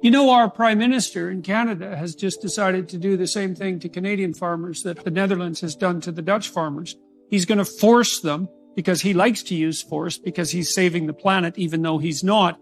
You know, our Prime Minister in Canada has just decided to do the same thing to Canadian farmers that the Netherlands has done to the Dutch farmers. He's going to force them, because he likes to use force, because he's saving the planet, even though he's not.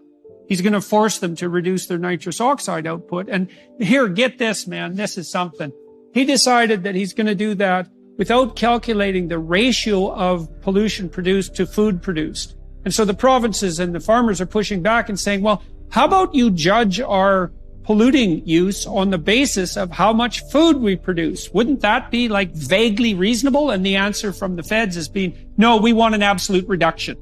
He's going to force them to reduce their nitrous oxide output. And here, get this, man, this is something. He decided that he's going to do that without calculating the ratio of pollution produced to food produced. And so the provinces and the farmers are pushing back and saying, well, how about you judge our polluting use on the basis of how much food we produce? Wouldn't that be like vaguely reasonable? And the answer from the feds has been, no, we want an absolute reduction.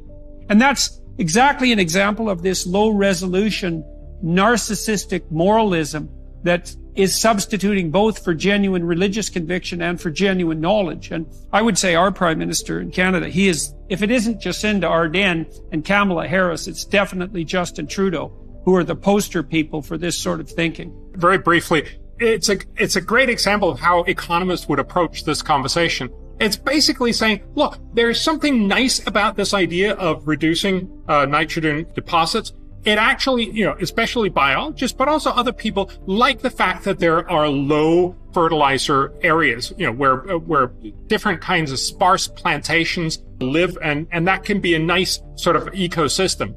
And that's exactly an example of this low resolution narcissistic moralism that is substituting both for genuine religious conviction and for genuine knowledge. And I would say our Prime Minister in Canada, he is, if it isn't Jacinda Ardern and Kamala Harris, it's definitely Justin Trudeau, who are the poster people for this sort of thinking. Very briefly, it's a great example of how economists would approach this conversation. It's basically saying, look, there's something nice about this idea of reducing nitrogen deposits. It actually, especially biologists, but also other people like the fact that there are low fertilizer areas, where different kinds of sparse plantations live, and that can be a nice sort of ecosystem.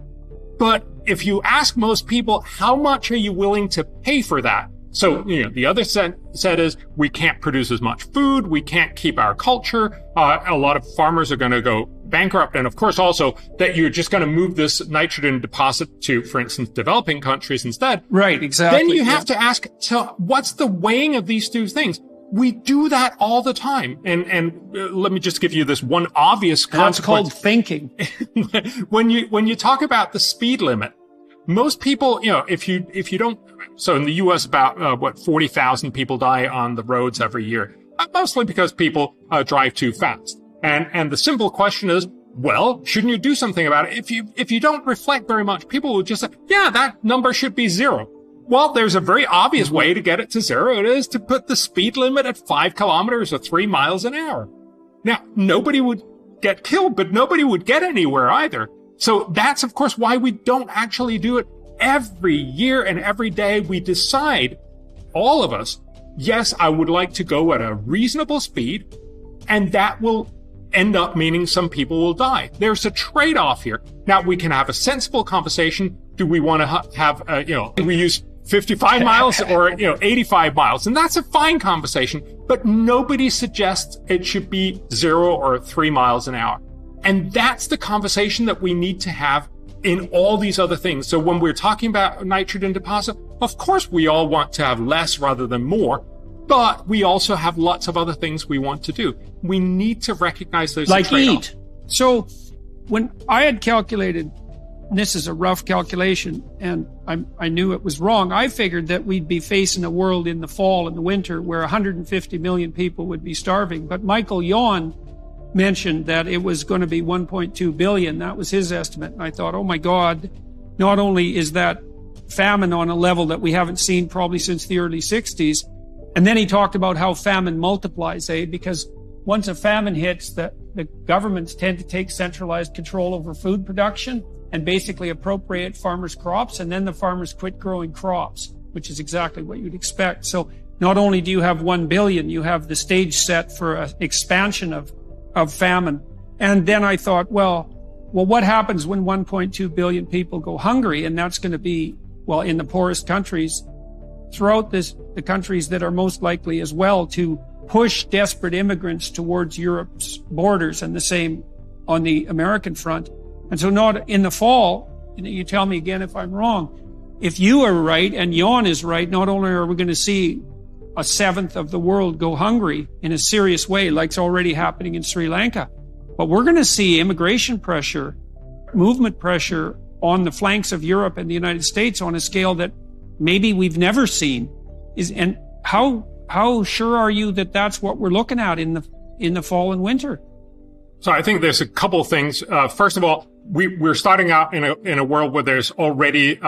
But if you ask most people, how much are you willing to pay for that? So, the other set is we can't produce as much food. We can't keep our culture. A lot of farmers are going to go bankrupt. And of course, also that you're just going to move this nitrogen deposit to, for instance, developing countries instead. Right, exactly. Then you have to ask, so what's the weighing of these two things? We do that all the time. And let me just give you this one obvious consequence. That's called thinking. When you talk about the speed limit, most people, if you don't, so in the U.S. about 40,000 people die on the roads every year, mostly because people drive too fast. And the simple question is, well, shouldn't you do something about it? If you don't reflect very much, people will just say, yeah, that number should be 0. Well, there's a very obvious way to get it to 0. It is to put the speed limit at 5 kilometers or 3 miles an hour. Now, nobody would get killed, but nobody would get anywhere either. So that's, of course, why we don't actually do it every year and every day. We decide, all of us, yes, I would like to go at a reasonable speed, and that will end up meaning some people will die. There's a trade-off here. Now, we can have a sensible conversation. Do we want to have, do we use 55 miles or, 85 miles? And that's a fine conversation, but nobody suggests it should be 0 or 3 miles an hour. And that's the conversation that we need to have in all these other things. So when we're talking about nitrogen deposit, of course, we all want to have less rather than more, but we also have lots of other things we want to do. We need to recognize those like trade-offs. Eat. So when I had calculated, and this is a rough calculation, and I knew it was wrong, I figured that we'd be facing a world in the fall and the winter where 150 million people would be starving. But Michael Yon mentioned that it was going to be 1.2 billion. That was his estimate. And I thought, oh my God, not only is that famine on a level that we haven't seen probably since the early 60s, and then he talked about how famine multiplies, because once a famine hits, the governments tend to take centralized control over food production and basically appropriate farmers' crops, and then the farmers quit growing crops, which is exactly what you'd expect. So not only do you have 1 billion, you have the stage set for an expansion of famine. And then I thought, well, what happens when 1.2 billion people go hungry? And that's going to be, well, in the poorest countries throughout the countries that are most likely as well to push desperate immigrants towards Europe's borders, and the same on the American front. And so not in the fall, you tell me again if I'm wrong, if you are right and Jan is right, not only are we going to see a seventh of the world go hungry in a serious way, like's already happening in Sri Lanka, but we're going to see immigration pressure, movement pressure on the flanks of Europe and the United States on a scale that maybe we've never seen. And how sure are you that that's what we're looking at in the fall and winter? So I think there's a couple of things. First of all, we're starting out in a world where there's already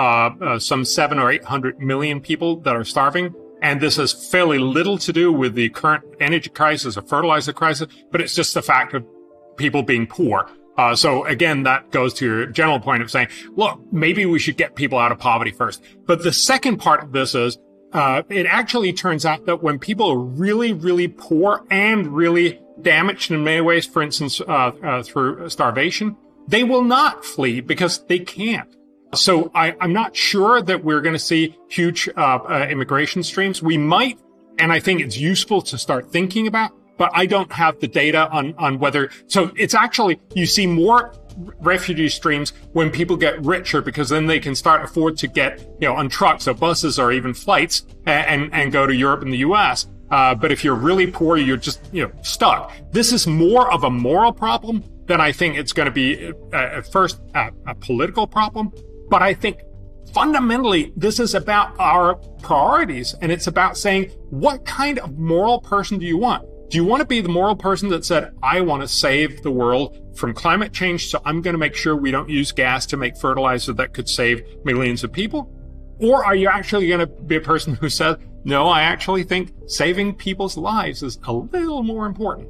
some 700 or 800 million people that are starving. And this has fairly little to do with the current energy crisis or fertilizer crisis, but it's just the fact of people being poor. So again, that goes to your general point of saying, look, maybe we should get people out of poverty first. But the second part of this is, it actually turns out that when people are really, really poor and really damaged in many ways, for instance, through starvation, they will not flee because they can't. So I'm not sure that we're going to see huge immigration streams. We might, and I think it's useful to start thinking about, but I don't have the data on whether. So it's actually, you see more refugee streams when people get richer, because then they can start afford to get, on trucks or buses or even flights and go to Europe and the US. But if you're really poor, you're just, stuck. This is more of a moral problem than I think it's going to be at first a political problem. But I think fundamentally, this is about our priorities, and it's about saying, what kind of moral person do you want? Do you want to be the moral person that said, I want to save the world from climate change, so I'm going to make sure we don't use gas to make fertilizer that could save millions of people? Or are you actually going to be a person who says, no, I actually think saving people's lives is a little more important?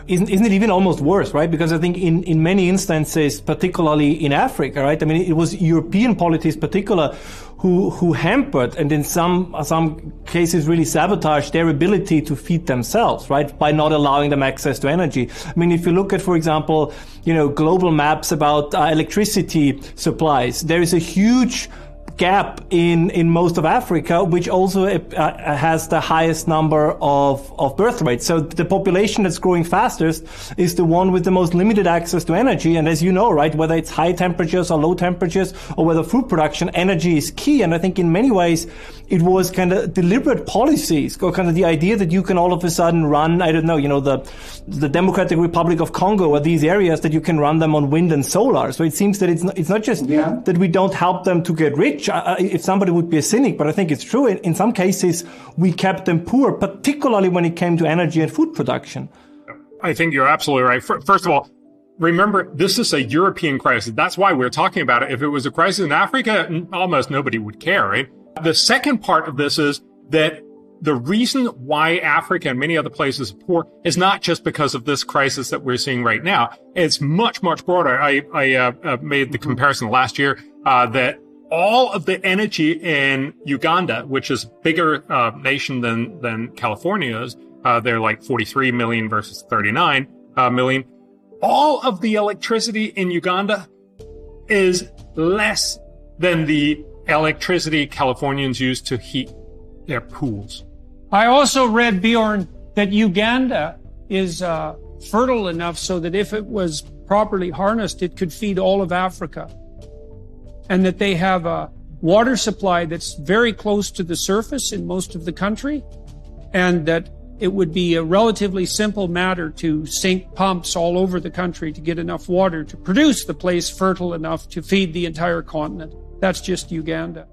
Isn't it even almost worse, right? Because I think in many instances, particularly in Africa, right? I mean, it was European policies particular who hampered and in some cases really sabotaged their ability to feed themselves, right? By not allowing them access to energy. I mean, if you look at, for example, global maps about electricity supplies, there is a huge gap in most of Africa, which also has the highest number of birth rates. So the population that's growing fastest is the one with the most limited access to energy. And as you know, right, whether it's high temperatures or low temperatures or whether food production, energy is key. And I think in many ways, it was kind of deliberate policies, or kind of the idea that you can all of a sudden run, I don't know, the Democratic Republic of Congo or these areas, that you can run them on wind and solar. So it seems that it's not just that we don't help them to get rich. If somebody would be a cynic, but I think it's true. In some cases, we kept them poor, particularly when it came to energy and food production. I think you're absolutely right. First of all, remember, this is a European crisis. That's why we're talking about it. If it was a crisis in Africa, almost nobody would care, right? The second part of this is that the reason why Africa and many other places are poor is not just because of this crisis that we're seeing right now. It's much, much broader. I made the comparison last year that all of the energy in Uganda, which is a bigger nation than California is, they're like 43 million versus 39 million. All of the electricity in Uganda is less than the electricity Californians use to heat their pools. I also read, Bjorn, that Uganda is fertile enough so that if it was properly harnessed, it could feed all of Africa. And that they have a water supply that's very close to the surface in most of the country, and that it would be a relatively simple matter to sink pumps all over the country to get enough water to produce the place fertile enough to feed the entire continent. That's just Uganda.